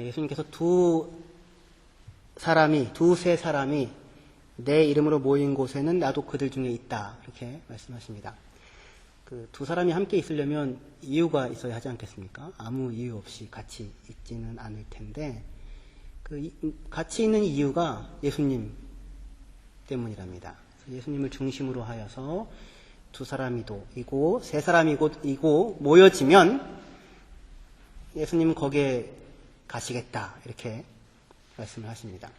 예수님께서 두세 사람이 내 이름으로 모인 곳에는 나도 그들 중에 있다. 이렇게 말씀하십니다. 그 두 사람이 함께 있으려면 이유가 있어야 하지 않겠습니까? 아무 이유 없이 같이 있지는 않을 텐데, 같이 있는 이유가 예수님 때문이랍니다. 예수님을 중심으로 하여서 두 사람이고 세 사람이고 모여지면 예수님은 거기에 가시겠다. 이렇게 말씀을 하십니다.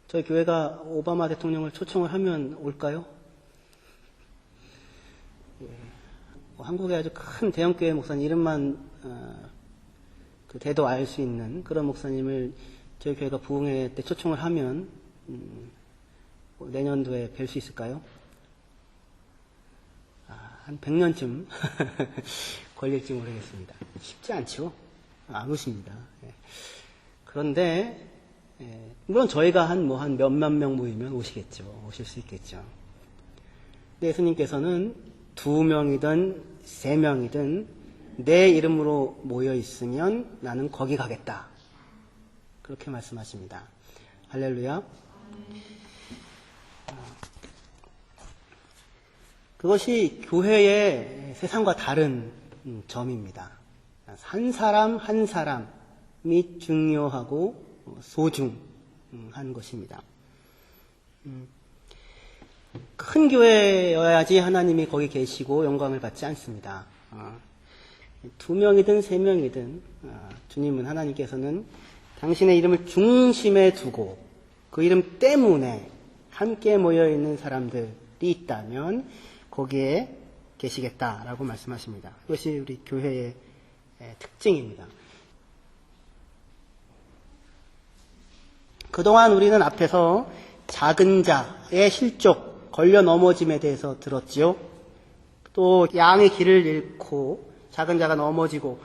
저희 교회가 오바마 대통령을 초청을 하면 올까요? 한국의 아주 큰 대형교회 목사님 이름만 대도 알 수 있는 그런 목사님을 저희 교회가 부흥회 때 초청을 하면 내년도에 뵐 수 있을까요? 한 100년쯤 걸릴지 모르겠습니다. 쉽지 않죠? 안 오십니다. 그런데 물론 저희가 한 몇만 명 모이면 오시겠죠. 오실 수 있겠죠. 근데 예수님께서는 2명이든 3명이든 내 이름으로 모여 있으면 나는 거기 가겠다. 그렇게 말씀하십니다. 할렐루야. 그것이 교회의 세상과 다른 점입니다. 한 사람 한 사람이 중요하고 소중한 것입니다. 큰 교회여야지 하나님이 거기 계시고 영광을 받지 않습니다. 2명이든 3명이든 주님은 하나님께서는 당신의 이름을 중심에 두고 그 이름 때문에 함께 모여있는 사람들이 있다면 거기에 계시겠다라고 말씀하십니다. 그것이 우리 교회의 특징입니다. 그동안 우리는 앞에서 작은 자의 실족, 걸려 넘어짐에 대해서 들었지요. 또 양의 길을 잃고 작은 자가 넘어지고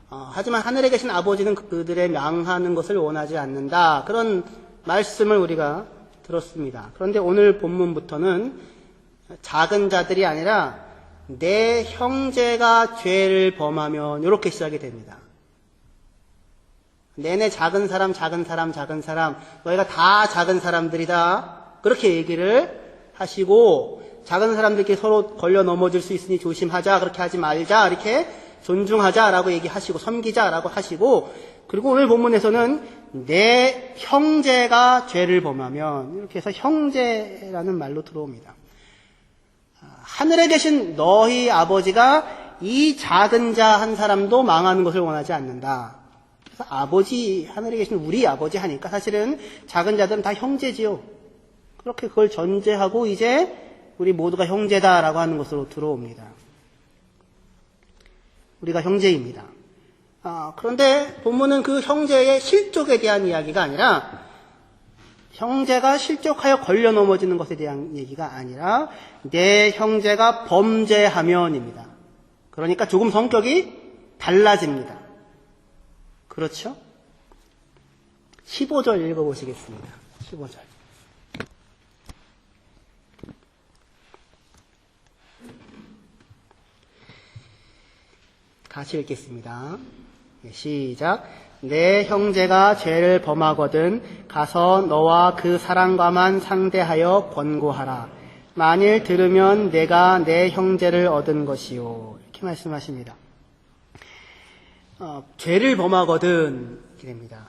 하지만 하늘에 계신 아버지는 그들의 명하는 것을 원하지 않는다. 그런 말씀을 우리가 들었습니다. 그런데 오늘 본문부터는 작은 자들이 아니라 내 형제가 죄를 범하면 이렇게 시작이 됩니다. 내내 작은 사람 너희가 다 작은 사람들이다. 그렇게 얘기를 하시고 작은 사람들끼리 서로 걸려 넘어질 수 있으니 조심하자. 그렇게 하지 말자. 이렇게 존중하자라고 얘기하시고 섬기자라고 하시고 그리고 오늘 본문에서는 내 형제가 죄를 범하면 이렇게 해서 형제라는 말로 들어옵니다. 하늘에 계신 너희 아버지가 이 작은 자 한 사람도 망하는 것을 원하지 않는다. 그래서 아버지, 하늘에 계신 우리 아버지 하니까 사실은 작은 자들은 다 형제지요. 그렇게 그걸 전제하고 이제 우리 모두가 형제다라고 하는 것으로 들어옵니다. 우리가 형제입니다. 그런데 본문은 그 형제의 실족에 대한 이야기가 아니라 형제가 실족하여 걸려 넘어지는 것에 대한 얘기가 아니라 내 형제가 범죄하면입니다. 그러니까 조금 성격이 달라집니다. 그렇죠? 15절 읽어보시겠습니다. 15절. 다시 읽겠습니다. 시작. 내 형제가 죄를 범하거든 가서 너와 그 사람과만 상대하여 권고하라. 만일 들으면 내가 내 형제를 얻은 것이요. 이렇게 말씀하십니다. 죄를 범하거든 이렇게 됩니다.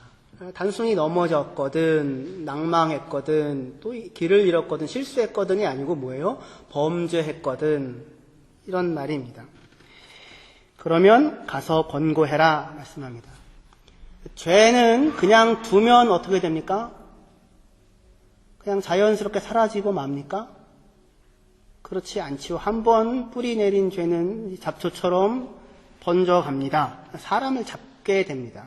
단순히 넘어졌거든, 낭망했거든, 또 길을 잃었거든, 실수했거든이 아니고 뭐예요? 범죄했거든 이런 말입니다. 그러면 가서 권고해라 말씀합니다. 죄는 그냥 두면 어떻게 됩니까? 그냥 자연스럽게 사라지고 맙니까? 그렇지 않지요. 한번 뿌리 내린 죄는 잡초처럼 번져갑니다. 사람을 잡게 됩니다.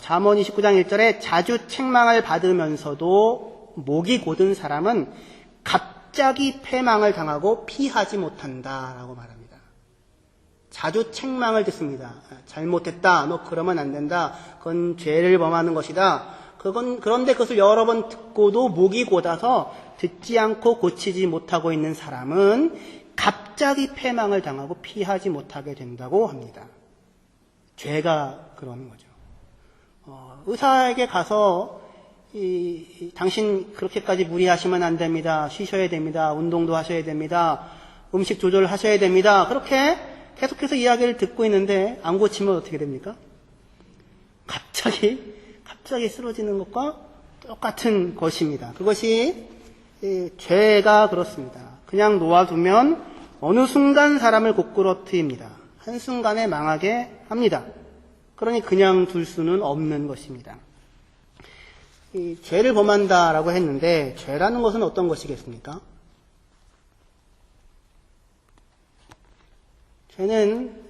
잠언 29장 1절에 자주 책망을 받으면서도 목이 곧은 사람은 갑자기 패망을 당하고 피하지 못한다라고 말합니다. 자주 책망을 듣습니다. 잘못했다. 너 그러면 안 된다. 그건 죄를 범하는 것이다. 그런데 그것을 여러 번 듣고도 목이 곧아서 듣지 않고 고치지 못하고 있는 사람은 갑자기 패망을 당하고 피하지 못하게 된다고 합니다. 죄가 그러는 거죠. 의사에게 가서 당신 그렇게까지 무리하시면 안 됩니다. 쉬셔야 됩니다. 운동도 하셔야 됩니다. 음식 조절하셔야 됩니다. 그렇게 계속해서 이야기를 듣고 있는데 안 고치면 어떻게 됩니까? 갑자기 쓰러지는 것과 똑같은 것입니다. 그것이 죄가 그렇습니다. 그냥 놓아두면 어느 순간 사람을 고꾸러뜨립니다. 한순간에 망하게 합니다. 그러니 그냥 둘 수는 없는 것입니다. 이 죄를 범한다라고 했는데 죄라는 것은 어떤 것이겠습니까? 죄는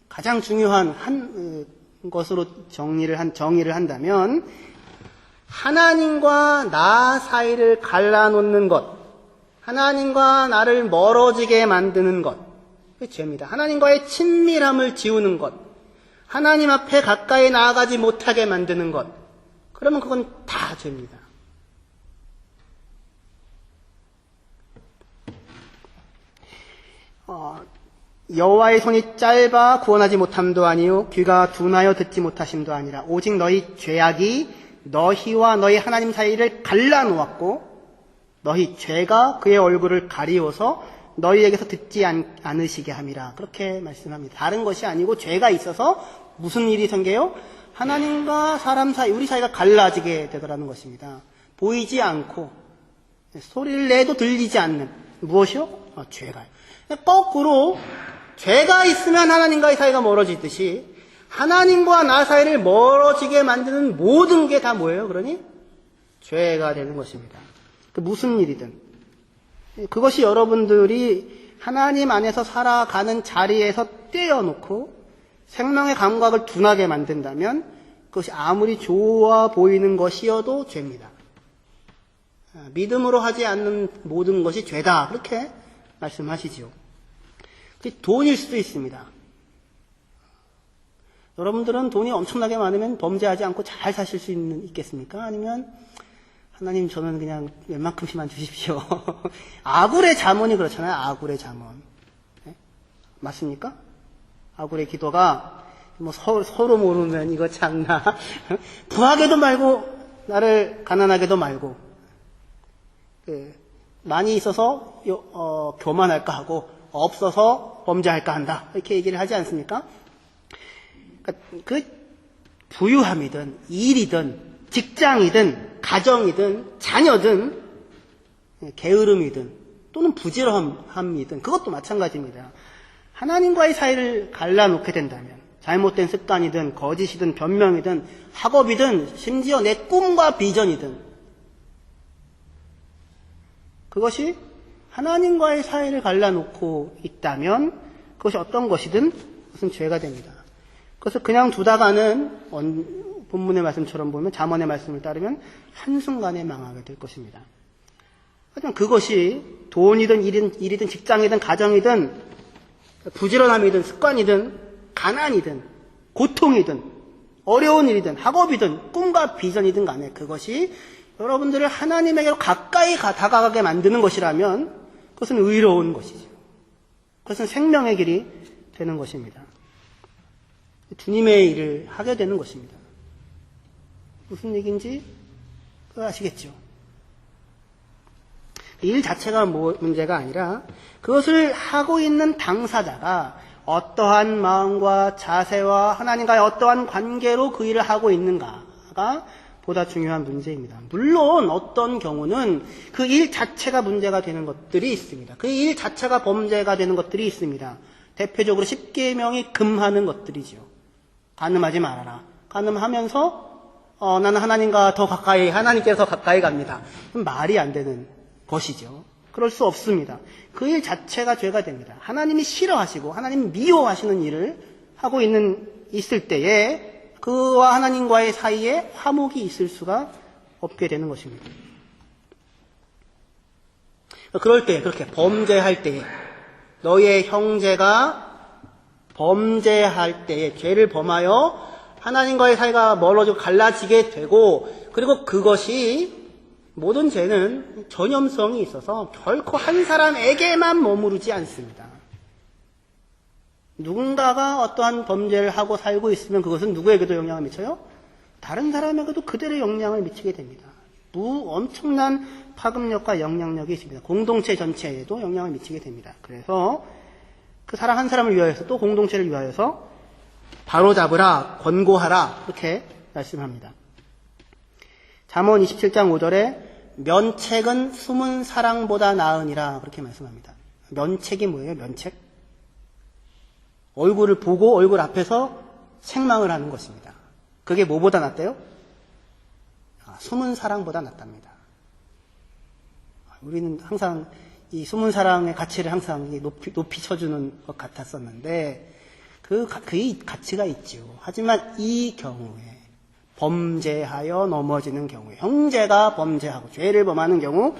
가장 중요한 한 것으로 정의를 한다면 하나님과 나 사이를 갈라놓는 것, 하나님과 나를 멀어지게 만드는 것, 그게 죄입니다. 하나님과의 친밀함을 지우는 것, 하나님 앞에 가까이 나아가지 못하게 만드는 것, 그러면 그건 다 죄입니다. 여호와의 손이 짧아 구원하지 못함도 아니요 귀가 둔하여 듣지 못하심도 아니라 오직 너희 죄악이 너희와 너희 하나님 사이를 갈라놓았고 너희 죄가 그의 얼굴을 가리워서 너희에게서 듣지 않으시게 함이라. 그렇게 말씀합니다. 다른 것이 아니고 죄가 있어서 무슨 일이 생겨요? 하나님과 사람 사이, 우리 사이가 갈라지게 되더라는 것입니다. 보이지 않고 소리를 내도 들리지 않는 무엇이요? 죄가요. 거꾸로 죄가 있으면 하나님과의 사이가 멀어지듯이 하나님과 나 사이를 멀어지게 만드는 모든 게 다 뭐예요? 그러니 죄가 되는 것입니다. 무슨 일이든 그것이 여러분들이 하나님 안에서 살아가는 자리에서 떼어놓고 생명의 감각을 둔하게 만든다면 그것이 아무리 좋아 보이는 것이어도 죄입니다. 믿음으로 하지 않는 모든 것이 죄다. 그렇게 말씀하시지요. 돈일 수도 있습니다. 여러분들은 돈이 엄청나게 많으면 범죄하지 않고 잘 사실 수 있겠습니까? 아니면 하나님 저는 그냥 웬만큼씩만 주십시오. 아굴의 잠언이 그렇잖아요. 아굴의 잠언. 네? 맞습니까? 아굴의 기도가 뭐 서로 모르면 이거 참나. 부하게도 말고 나를 가난하게도 말고 많이 있어서 교만할까 하고 없어서 범죄할까 한다. 이렇게 얘기를 하지 않습니까? 그 부유함이든 일이든 직장이든 가정이든 자녀든 게으름이든 또는 부지런함이든 그것도 마찬가지입니다. 하나님과의 사이를 갈라놓게 된다면 잘못된 습관이든 거짓이든 변명이든 학업이든 심지어 내 꿈과 비전이든 그것이 하나님과의 사이를 갈라놓고 있다면 그것이 어떤 것이든 그것은 죄가 됩니다. 그래서 그냥 두다가는 본문의 말씀처럼 보면 잠언의 말씀을 따르면 한순간에 망하게 될 것입니다. 하지만 그것이 돈이든 일이든 직장이든 가정이든 부지런함이든 습관이든 가난이든 고통이든 어려운 일이든 학업이든 꿈과 비전이든 간에 그것이 여러분들을 하나님에게로 가까이 다가가게 만드는 것이라면 그것은 의로운 것이죠. 그것은 생명의 길이 되는 것입니다. 주님의 일을 하게 되는 것입니다. 무슨 얘기인지 아시겠죠? 일 자체가 문제가 아니라 그것을 하고 있는 당사자가 어떠한 마음과 자세와 하나님과의 어떠한 관계로 그 일을 하고 있는가가 보다 중요한 문제입니다. 물론 어떤 경우는 그 일 자체가 문제가 되는 것들이 있습니다. 그 일 자체가 범죄가 되는 것들이 있습니다. 대표적으로 10계명이 금하는 것들이죠. 간음하지 말아라. 간음하면서 나는 하나님과 더 가까이, 하나님께서 가까이 갑니다. 말이 안 되는 것이죠. 그럴 수 없습니다. 그 일 자체가 죄가 됩니다. 하나님이 싫어하시고 하나님이 미워하시는 일을 하고 있을 때에 그와 하나님과의 사이에 화목이 있을 수가 없게 되는 것입니다. 그럴 때, 그렇게 범죄할 때에 너의 형제가 범죄할 때에 죄를 범하여 하나님과의 사이가 멀어지고 갈라지게 되고 그리고 그것이 모든 죄는 전염성이 있어서 결코 한 사람에게만 머무르지 않습니다. 누군가가 어떠한 범죄를 하고 살고 있으면 그것은 누구에게도 영향을 미쳐요? 다른 사람에게도 그대로 영향을 미치게 됩니다. 엄청난 파급력과 영향력이 있습니다. 공동체 전체에도 영향을 미치게 됩니다. 그래서 그 사람 한 사람을 위하여서 또 공동체를 위하여서 바로잡으라, 권고하라 이렇게 말씀합니다. 잠언 27장 5절에 면책은 숨은 사랑보다 나으니라 그렇게 말씀합니다. 면책이 뭐예요? 면책? 얼굴을 보고 얼굴 앞에서 책망을 하는 것입니다. 그게 뭐보다 낫대요? 숨은 사랑보다 낫답니다. 우리는 항상 이 숨은 사랑의 가치를 항상 높이 쳐주는 것 같았었는데 그 가치가 있죠. 하지만 이 경우에 범죄하여 넘어지는 경우에 형제가 범죄하고 죄를 범하는 경우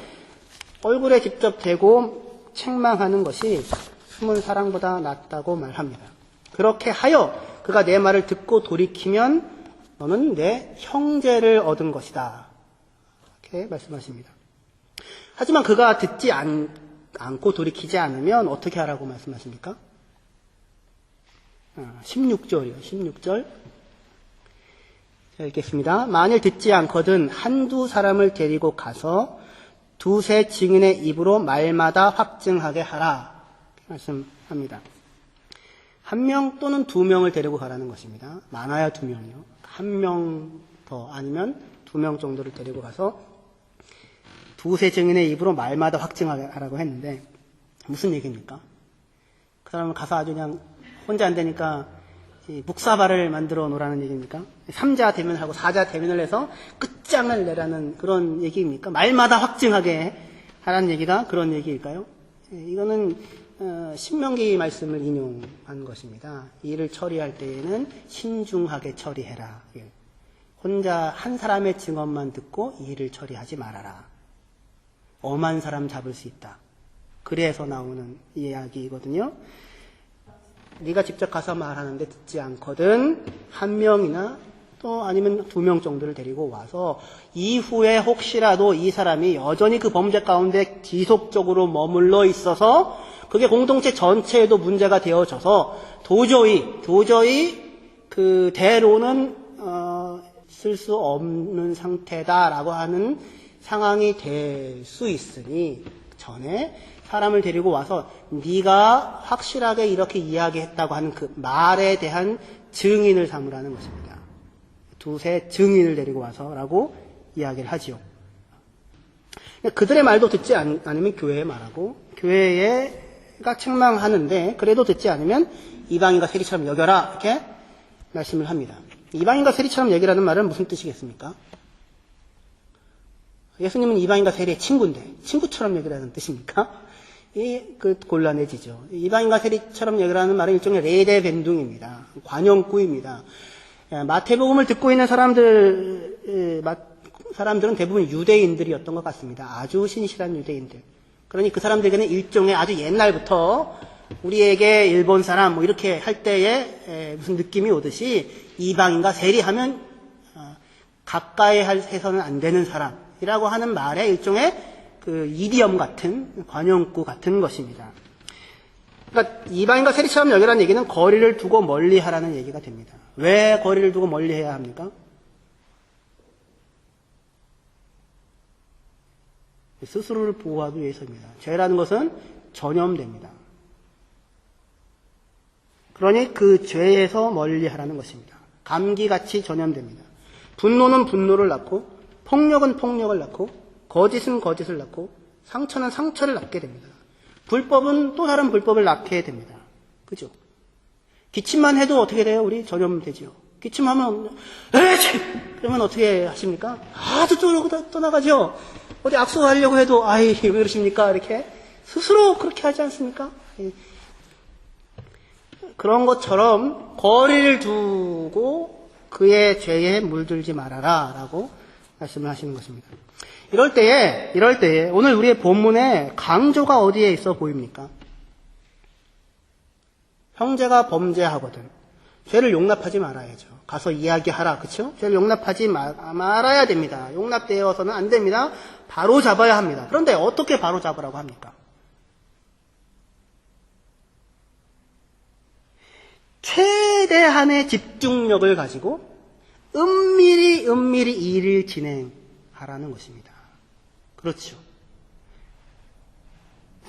얼굴에 직접 대고 책망하는 것이 숨은 사랑보다 낫다고 말합니다. 그렇게 하여 그가 내 말을 듣고 돌이키면 너는 내 형제를 얻은 것이다. 이렇게 말씀하십니다. 하지만 그가 듣지 않고 돌이키지 않으면 어떻게 하라고 말씀하십니까? 16절이요. 16절. 자, 읽겠습니다. 만일 듣지 않거든 한두 사람을 데리고 가서 두세 증인의 입으로 말마다 확증하게 하라. 말씀합니다. 한 명 또는 두 명을 데리고 가라는 것입니다. 많아야 두 명이요. 한 명 더 아니면 두 명 정도를 데리고 가서 두세 증인의 입으로 말마다 확증하게 하라고 했는데 무슨 얘기입니까? 그 사람은 가서 아주 그냥 혼자 안 되니까 묵사발을 만들어 놓으라는 얘기입니까? 3자 대면하고 4자 대면을 해서 끝장을 내라는 그런 얘기입니까? 말마다 확증하게 하라는 얘기가 그런 얘기일까요? 이거는 신명기 말씀을 인용한 것입니다. 일을 처리할 때에는 신중하게 처리해라. 혼자 한 사람의 증언만 듣고 일을 처리하지 말아라. 엄한 사람 잡을 수 있다. 그래서 나오는 이야기거든요. 네가 직접 가서 말하는데 듣지 않거든 한 명이나 또 아니면 두 명 정도를 데리고 와서 이후에 혹시라도 이 사람이 여전히 그 범죄 가운데 지속적으로 머물러 있어서 그게 공동체 전체에도 문제가 되어져서 도저히 그대로는 쓸 수 없는 상태다라고 하는 상황이 될 수 있으니 전에 사람을 데리고 와서 네가 확실하게 이렇게 이야기했다고 하는 그 말에 대한 증인을 삼으라는 것입니다. 두세 증인을 데리고 와서라고 이야기를 하지요. 그들의 말도 듣지 않으면 교회에 말하고 교회가 책망하는데 그래도 듣지 않으면 이방인과 세리처럼 여겨라 이렇게 말씀을 합니다. 이방인과 세리처럼 여기라는 말은 무슨 뜻이겠습니까? 예수님은 이방인과 세리의 친구인데 친구처럼 여기라는 뜻입니까? 그 곤란해지죠. 이방인과 세리처럼 여기라는 말은 일종의 레데 벤둥입니다. 관용구입니다. 마태복음을 듣고 있는 사람들은 대부분 유대인들이었던 것 같습니다. 아주 신실한 유대인들. 그러니 그 사람들에게는 일종의 아주 옛날부터 우리에게 일본 사람 뭐 이렇게 할 때에 무슨 느낌이 오듯이 이방인과 세리하면 가까이 해서는 안 되는 사람이라고 하는 말에 일종의 그 이디엄 같은 관용구 같은 것입니다. 그러니까 이방인과 세리처럼 여기라는 얘기는 거리를 두고 멀리 하라는 얘기가 됩니다. 왜 거리를 두고 멀리 해야 합니까? 스스로를 보호하기 위해서입니다. 죄라는 것은 전염됩니다. 그러니 그 죄에서 멀리 하라는 것입니다. 감기같이 전염됩니다. 분노는 분노를 낳고 폭력은 폭력을 낳고 거짓은 거짓을 낳고 상처는 상처를 낳게 됩니다. 불법은 또 다른 불법을 낳게 됩니다. 그죠? 기침만 해도 어떻게 돼요? 우리 전염되죠. 기침하면 그러면 어떻게 하십니까? 아주 떠나가죠. 어디 악수하려고 해도 왜 그러십니까? 이렇게 스스로 그렇게 하지 않습니까? 그런 것처럼 거리를 두고 그의 죄에 물들지 말아라 라고 말씀을 하시는 것입니다. 이럴 때에 오늘 우리의 본문에 강조가 어디에 있어 보입니까? 형제가 범죄하거든 죄를 용납하지 말아야죠. 가서 이야기하라. 그렇죠? 죄를 용납하지 말아야 됩니다. 용납되어서는 안 됩니다. 바로 잡아야 합니다. 그런데 어떻게 바로 잡으라고 합니까? 최대한의 집중력을 가지고 은밀히 일을 진행하라는 것입니다. 그렇죠.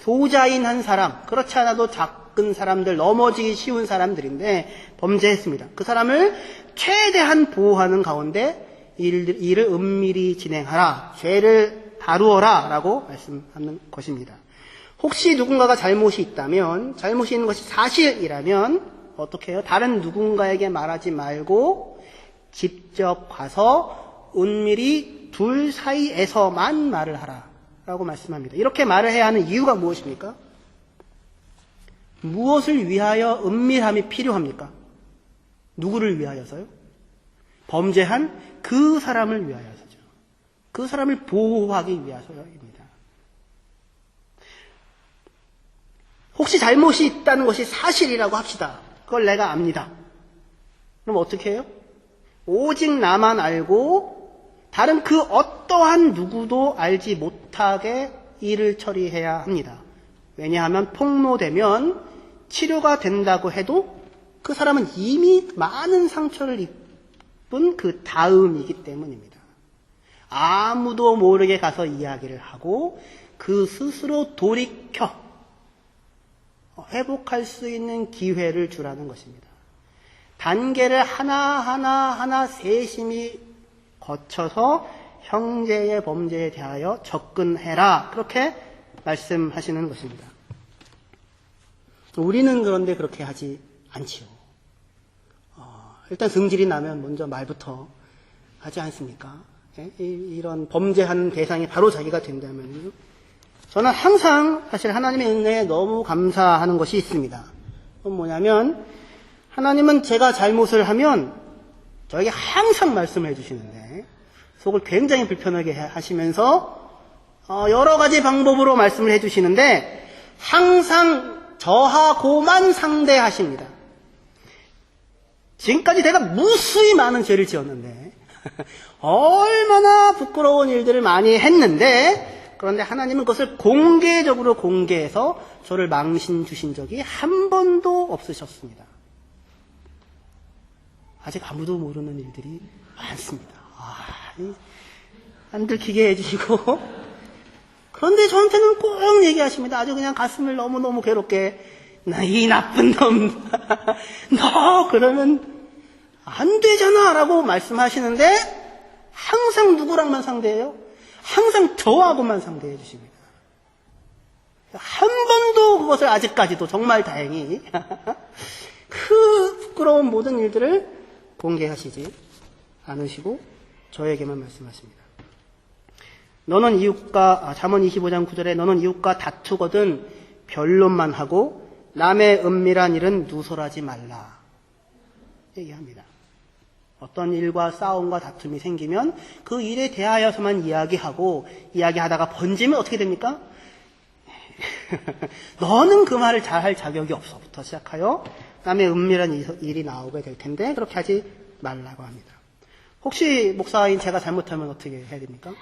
소자인 한 사람, 그렇지 않아도 작은 사람들, 넘어지기 쉬운 사람들인데 범죄했습니다. 그 사람을 최대한 보호하는 가운데 일을 은밀히 진행하라, 죄를 다루어라 라고 말씀하는 것입니다. 혹시 누군가가 잘못이 있다면, 잘못이 있는 것이 사실이라면 어떻게 해요? 다른 누군가에게 말하지 말고 직접 가서 은밀히 둘 사이에서만 말을 하라 라고 말씀합니다. 이렇게 말을 해야 하는 이유가 무엇입니까? 무엇을 위하여 은밀함이 필요합니까? 누구를 위하여서요? 범죄한 그 사람을 위하여서죠. 그 사람을 보호하기 위해서입니다. 혹시 잘못이 있다는 것이 사실이라고 합시다. 그걸 내가 압니다. 그럼 어떻게 해요? 오직 나만 알고 다른 그 어떠한 누구도 알지 못하게 일을 처리해야 합니다. 왜냐하면 폭로되면 치료가 된다고 해도 그 사람은 이미 많은 상처를 입은 그 다음이기 때문입니다. 아무도 모르게 가서 이야기를 하고 그 스스로 돌이켜 회복할 수 있는 기회를 주라는 것입니다. 단계를 하나하나 세심히 거쳐서 형제의 범죄에 대하여 접근해라. 그렇게 말씀하시는 것입니다. 우리는 그런데 그렇게 하지 않지요. 일단 승질이 나면 먼저 말부터 하지 않습니까? 이런 범죄하는 대상이 바로 자기가 된다면요. 저는 항상 사실 하나님의 은혜에 너무 감사하는 것이 있습니다. 그건 뭐냐면 하나님은 제가 잘못을 하면 저에게 항상 말씀을 해주시는데 속을 굉장히 불편하게 하시면서 여러 가지 방법으로 말씀을 해주시는데 항상 저하고만 상대하십니다. 지금까지 내가 무수히 많은 죄를 지었는데 얼마나 부끄러운 일들을 많이 했는데 그런데 하나님은 그것을 공개해서 저를 망신 주신 적이 한 번도 없으셨습니다. 아직 아무도 모르는 일들이 많습니다. 안 들키게 해주시고 그런데 저한테는 꼭 얘기하십니다. 아주 그냥 가슴을 너무너무 괴롭게 이 나쁜 놈 너 그러면 안 되잖아 라고 말씀하시는데 항상 누구랑만 상대해요? 항상 저하고만 상대해 주십니다. 한 번도 그것을 아직까지도 정말 다행히 그 부끄러운 모든 일들을 공개하시지 않으시고 저에게만 말씀하십니다. 너는 이웃과 잠언 25장 9절에 너는 이웃과 다투거든 변론만 하고 남의 은밀한 일은 누설하지 말라 얘기합니다. 어떤 일과 싸움과 다툼이 생기면 그 일에 대하여서만 이야기하다가 번지면 어떻게 됩니까? 너는 그 말을 잘할 자격이 없어부터 시작하여 남의 은밀한 일이 나오게 될 텐데 그렇게 하지 말라고 합니다. 혹시 목사인 제가 잘못하면 어떻게 해야 됩니까?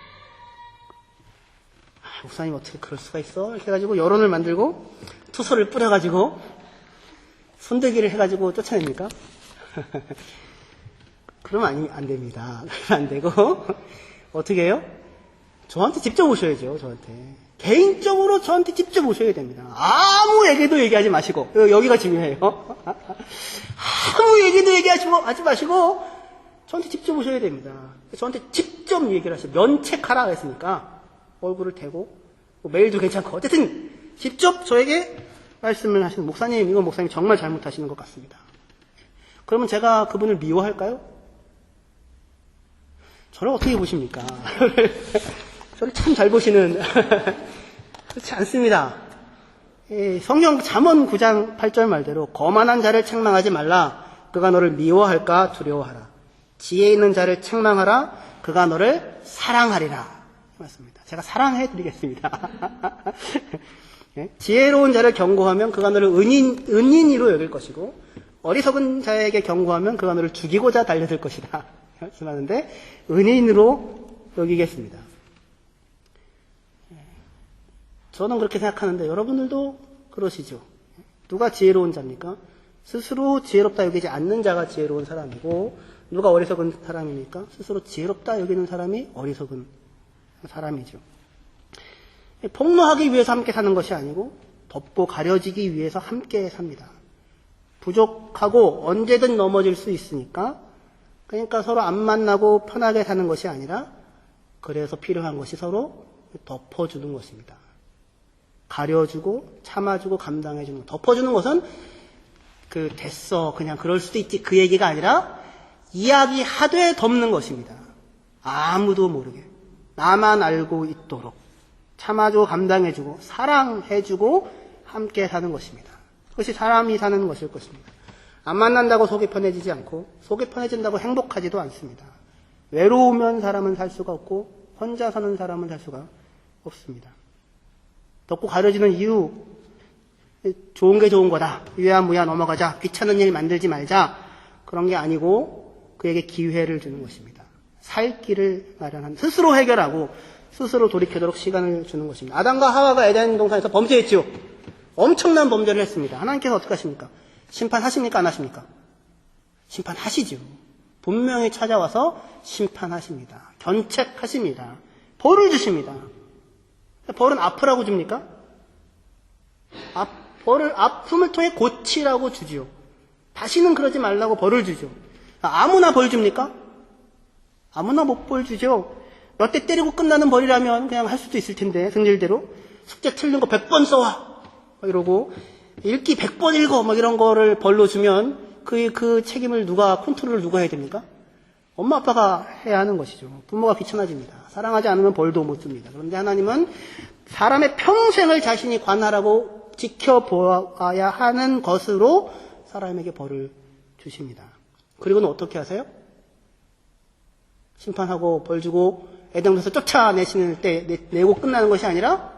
목사님 어떻게 그럴 수가 있어? 이렇게 해가지고 여론을 만들고 투서를 뿌려가지고 손들기를 해가지고 쫓아냅니까? 그러면 안 됩니다. 안 되고 어떻게 해요? 저한테 직접 오셔야죠. 저한테 개인적으로 저한테 직접 오셔야 됩니다. 아무에게도 얘기하지 마시고 여기가 중요해요. 아무에게도 하지 마시고 저한테 직접 오셔야 됩니다. 저한테 직접 얘기를 하세요. 면책하라 했으니까 얼굴을 대고 메일도 괜찮고 어쨌든 직접 저에게 말씀을 하시는 목사님 이건 목사님 정말 잘못하시는 것 같습니다. 그러면 제가 그분을 미워할까요? 저를 어떻게 보십니까? 저를 참 잘 보시는 그렇지 않습니다. 성경 잠언 9장 8절 말대로 거만한 자를 책망하지 말라. 그가 너를 미워할까 두려워하라. 지혜 있는 자를 책망하라. 그가 너를 사랑하리라. 맞습니다. 제가 사랑해드리겠습니다. 지혜로운 자를 경고하면 그가 너를 은인으로 여길 것이고 어리석은 자에게 경고하면 그가 너를 죽이고자 달려들 것이다. 말씀하는데 은인으로 여기겠습니다. 저는 그렇게 생각하는데 여러분들도 그러시죠? 누가 지혜로운 자입니까? 스스로 지혜롭다 여기지 않는 자가 지혜로운 사람이고, 누가 어리석은 사람입니까? 스스로 지혜롭다 여기는 사람이 어리석은 사람이죠. 폭로하기 위해서 함께 사는 것이 아니고 덮고 가려지기 위해서 함께 삽니다. 부족하고 언제든 넘어질 수 있으니까, 그러니까 서로 안 만나고 편하게 사는 것이 아니라, 그래서 필요한 것이 서로 덮어주는 것입니다. 가려주고 참아주고 감당해주는 것. 덮어주는 것은 됐어 그냥 그럴 수도 있지 그 얘기가 아니라, 이야기하되 덮는 것입니다. 아무도 모르게 나만 알고 있도록 참아주고 감당해주고 사랑해주고 함께 사는 것입니다. 그것이 사람이 사는 것일 것입니다. 안 만난다고 속이 편해지지 않고, 속이 편해진다고 행복하지도 않습니다. 외로우면 사람은 살 수가 없고 혼자 사는 사람은 살 수가 없습니다. 덮고 가려지는 이유, 좋은 게 좋은 거다, 유야무야 넘어가자, 귀찮은 일 만들지 말자, 그런 게 아니고 그에게 기회를 주는 것입니다. 살 길을 마련한, 스스로 해결하고 스스로 돌이키도록 시간을 주는 것입니다. 아담과 하와가 에덴 동산에서 범죄했지요. 엄청난 범죄를 했습니다. 하나님께서 어떻게 하십니까? 심판하십니까? 안 하십니까? 심판하시죠. 분명히 찾아와서 심판하십니다. 견책하십니다. 벌을 주십니다. 벌은 아프라고 줍니까? 벌을 아픔을 통해 고치라고 주지요. 다시는 그러지 말라고 벌을 주죠. 아무나 벌 줍니까? 아무나 못 벌 주죠. 몇 대 때리고 끝나는 벌이라면 그냥 할 수도 있을 텐데, 성질대로 숙제 틀린 거 100번 써와 이러고 읽기 100번 읽어 막 이런 거를 벌로 주면 그 책임을 컨트롤을 누가 해야 됩니까? 엄마 아빠가 해야 하는 것이죠. 부모가 귀찮아집니다. 사랑하지 않으면 벌도 못 줍니다. 그런데 하나님은 사람의 평생을 자신이 관할하고 지켜보아야 하는 것으로 사람에게 벌을 주십니다. 그리고는 어떻게 하세요? 심판하고 벌 주고 에덴에서 쫓아내시는 때 내고 끝나는 것이 아니라,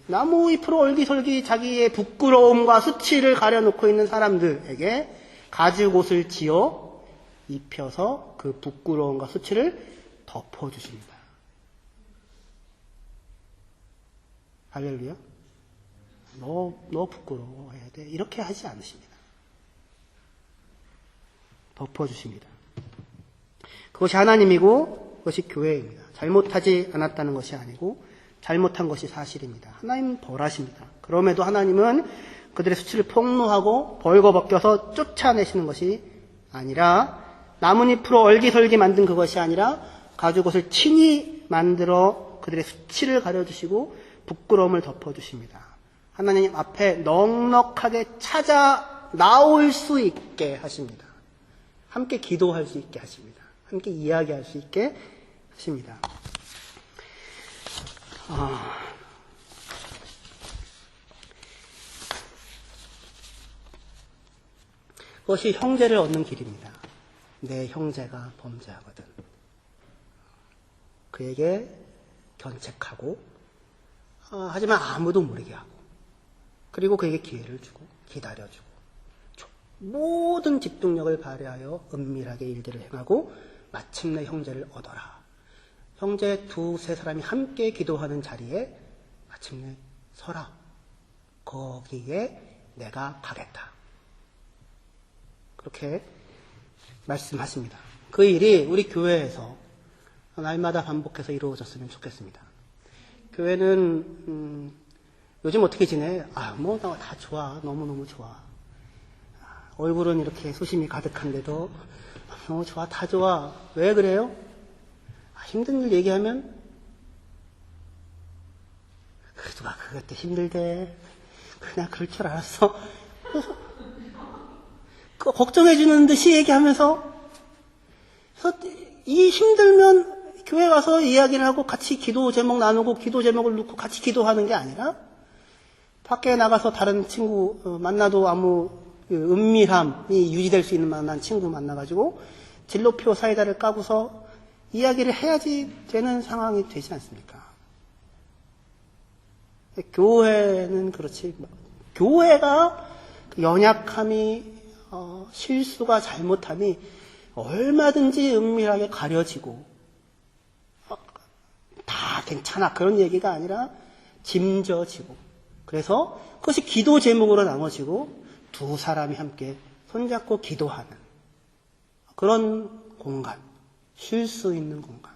나무 잎으로 얼기설기 자기의 부끄러움과 수치를 가려놓고 있는 사람들에게 가죽옷을 지어 입혀서 그 부끄러움과 수치를 덮어주십니다. 할렐루야. 너 부끄러워해야 돼. 이렇게 하지 않으십니다. 덮어주십니다. 그것이 하나님이고 그것이 교회입니다. 잘못하지 않았다는 것이 아니고 잘못한 것이 사실입니다. 하나님은 벌하십니다. 그럼에도 하나님은 그들의 수치를 폭로하고 벌거벗겨서 쫓아내시는 것이 아니라, 나뭇잎으로 얼기설기 만든 그것이 아니라 가죽옷을 친히 만들어 그들의 수치를 가려주시고 부끄러움을 덮어주십니다. 하나님 앞에 넉넉하게 찾아 나올 수 있게 하십니다. 함께 기도할 수 있게 하십니다. 함께 이야기할 수 있게 하십니다. 그것이 형제를 얻는 길입니다. 내 형제가 범죄하거든 그에게 견책하고, 하지만 아무도 모르게 하고, 그리고 그에게 기회를 주고 기다려주고, 모든 집중력을 발휘하여 은밀하게 일들을 행하고 마침내 형제를 얻어라. 형제 두세 사람이 함께 기도하는 자리에 마침내 서라. 거기에 내가 가겠다. 그렇게 말씀하십니다. 그 일이 우리 교회에서 날마다 반복해서 이루어졌으면 좋겠습니다. 교회는 요즘 어떻게 지내? 나 다 좋아. 너무너무 좋아. 얼굴은 이렇게 소심이 가득한데도 너무 좋아. 다 좋아. 왜 그래요? 힘든 일 얘기하면 누가 그것도 힘들대. 그냥 그럴 줄 알았어. 걱정해 주는 듯이 얘기하면서, 그래서 이 힘들면 교회 가서 이야기를 하고 같이 기도 제목 나누고 기도 제목을 넣고 같이 기도하는 게 아니라, 밖에 나가서 다른 친구 만나도 아무 은밀함이 유지될 수 있는 만한 친구 만나가지고 진로표 사이다를 까고서 이야기를 해야지 되는 상황이 되지 않습니까? 교회는 그렇지. 교회가 연약함이, 실수가, 잘못함이 얼마든지 은밀하게 가려지고, 다 괜찮아 그런 얘기가 아니라 짐져지고, 그래서 그것이 기도 제목으로 나눠지고 두 사람이 함께 손잡고 기도하는 그런 공간, 쉴 수 있는 공간.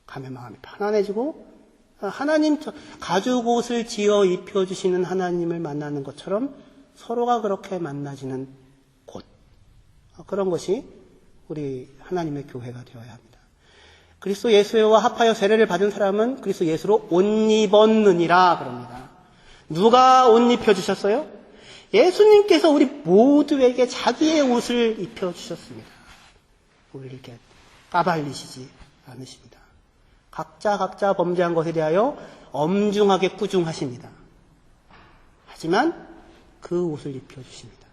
가면 마음이 편안해지고 하나님 가죽 옷을 지어 입혀주시는 하나님을 만나는 것처럼 서로가 그렇게 만나지는 곳. 그런 것이 우리 하나님의 교회가 되어야 합니다. 그리스도 예수와 합하여 세례를 받은 사람은 그리스도 예수로 옷 입었느니라 그럽니다. 누가 옷 입혀주셨어요? 예수님께서 우리 모두에게 자기의 옷을 입혀주셨습니다. 우리를 이렇게 까발리시지 않으십니다. 각자 범죄한 것에 대하여 엄중하게 꾸중하십니다. 하지만 그 옷을 입혀주십니다.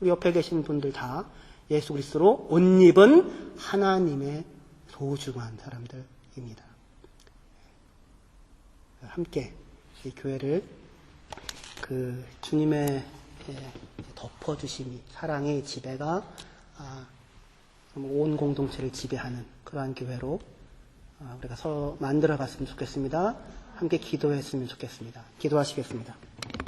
우리 옆에 계신 분들 다 예수 그리스도로 옷 입은 하나님의 소중한 사람들입니다. 함께 이 교회를 그 주님의 덮어주심이 사랑의 지배가 온 공동체를 지배하는 그러한 교회로 우리가 만들어갔으면 좋겠습니다. 함께 기도했으면 좋겠습니다. 기도하시겠습니다.